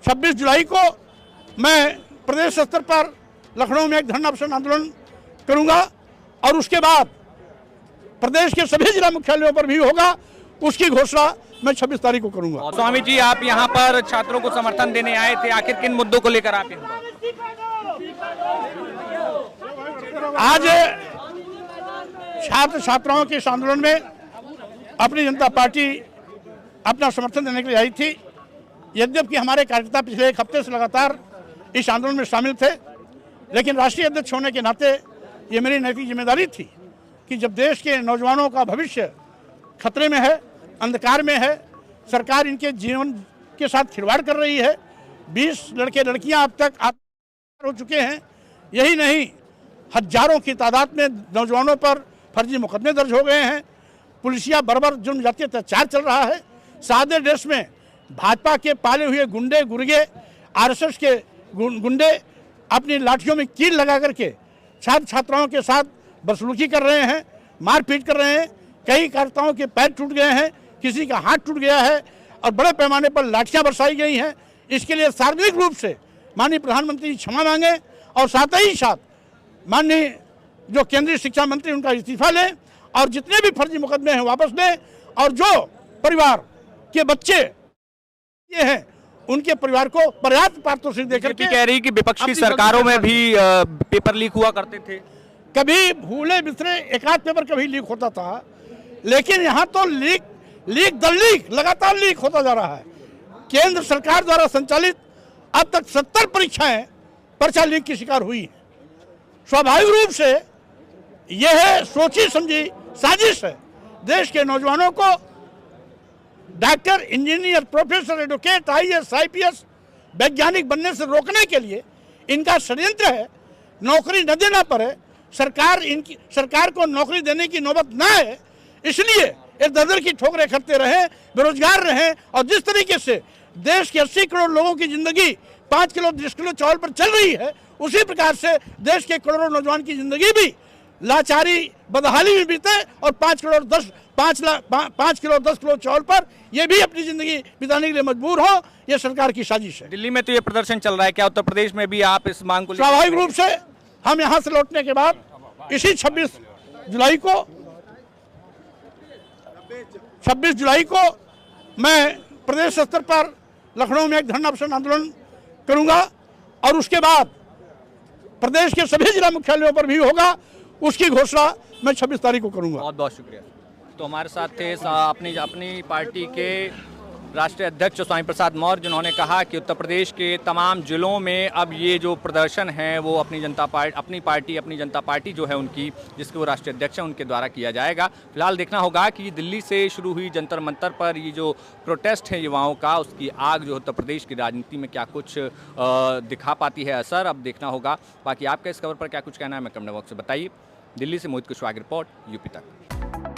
26 जुलाई को मैं प्रदेश स्तर पर लखनऊ में एक धरना प्रदर्शन आंदोलन करूंगा और उसके बाद प्रदेश के सभी जिला मुख्यालयों पर भी होगा। उसकी घोषणा मैं 26 तारीख को करूंगा। स्वामी जी, आप यहाँ पर छात्रों को समर्थन देने आए थे, आखिर किन मुद्दों को लेकर आप यहाँ? आज छात्र छात्राओं के इस आंदोलन में अपनी जनता पार्टी अपना समर्थन देने के लिए आई थी। यद्यपि हमारे कार्यकर्ता पिछले एक हफ्ते से लगातार इस आंदोलन में शामिल थे, लेकिन राष्ट्रीय अध्यक्ष होने के नाते ये मेरी नैतिक जिम्मेदारी थी कि जब देश के नौजवानों का भविष्य खतरे में है, अंधकार में है, सरकार इनके जीवन के साथ खिलवाड़ कर रही है। 20 लड़के लड़कियां अब तक आत्महत्या हो चुके हैं। यही नहीं, हजारों की तादाद में नौजवानों पर फर्जी मुकदमे दर्ज हो गए हैं। पुलिसिया बर्बर जुर्म जाति अत्याचार चल रहा है। सादे देश में भाजपा के पाले हुए गुंडे गुर्गे, आरएसएस के गुंडे अपनी लाठियों में कील लगा करके छात्र छात्राओं के साथ बदसलूकी कर रहे हैं, मारपीट कर रहे हैं। कई कार्यकर्ताओं के पैर टूट गए हैं, किसी का हाथ टूट गया है और बड़े पैमाने पर लाठियां बरसाई गई हैं। इसके लिए सार्वजनिक रूप से माननीय प्रधानमंत्री क्षमा मांगे और साथ ही साथ माननीय जो केंद्रीय शिक्षा मंत्री उनका इस्तीफा लें और जितने भी फर्जी मुकदमे हैं वापस लें और जो परिवार के बच्चे ये हैं उनके परिवार को पर्याप्त पारितोषिक देकर के कह रही कि विपक्षी सरकारों में भी पेपर लीक हुआ करते थे। कभी भूले बिसरे एकाध पेपर कभी लीक होता था, लेकिन यहाँ तो लीक लगातार लीक होता जा रहा है। केंद्र सरकार द्वारा संचालित अब तक 70 परीक्षाएं पर्चा लीक की शिकार हुई हैं। स्वाभाविक रूप से यह सोची समझी साजिश है। देश के नौजवानों को doctor, engineer, professor, advocate, IAS, IPS, वैज्ञानिक बनने से रोकने के लिए इनका षड्यंत्र है। नौकरी न देना पड़े, सरकार को नौकरी देने की नौबत न आए, इसलिए एक दर की ठोकरें खाते रहे, बेरोजगार रहे। और जिस तरीके से देश के 80 करोड़ लोगों की जिंदगी 5 किलो 10 किलो चावल पर चल रही है, उसी प्रकार से देश के करोड़ों नौजवान की जिंदगी भी लाचारी बदहाली में बीते और 5 किलो 10 किलो चावल पर ये भी अपनी जिंदगी बिताने के लिए मजबूर हो। ये सरकार की साजिश है। दिल्ली में तो ये प्रदर्शन चल रहा है, क्या उत्तर प्रदेश में भी आप इस मांग को? स्वाभाविक रूप से हम यहाँ से लौटने के बाद इसी 26 जुलाई को मैं प्रदेश स्तर पर लखनऊ में एक धरना प्रदर्शन आंदोलन करूंगा और उसके बाद प्रदेश के सभी जिला मुख्यालयों पर भी होगा। उसकी घोषणा मैं 26 तारीख को करूंगा। बहुत बहुत शुक्रिया। तो हमारे साथ थे अपनी पार्टी के राष्ट्रीय अध्यक्ष स्वामी प्रसाद मौर्य, जिन्होंने कहा कि उत्तर प्रदेश के तमाम जिलों में अब ये जो प्रदर्शन है वो अपनी जनता पार्टी जो है उनकी, जिसके वो राष्ट्रीय अध्यक्ष हैं, उनके द्वारा किया जाएगा। फिलहाल देखना होगा कि दिल्ली से शुरू हुई जंतर मंतर पर ये जो प्रोटेस्ट है युवाओं का, उसकी आग जो उत्तर प्रदेश की राजनीति में क्या कुछ दिखा पाती है असर, अब देखना होगा। बाकी आपका इस खबर पर क्या कुछ कहना है, मैं कमेंट बॉक्स में बताइए। दिल्ली से मोहित कुशवाहा की रिपोर्ट, यूपी तक।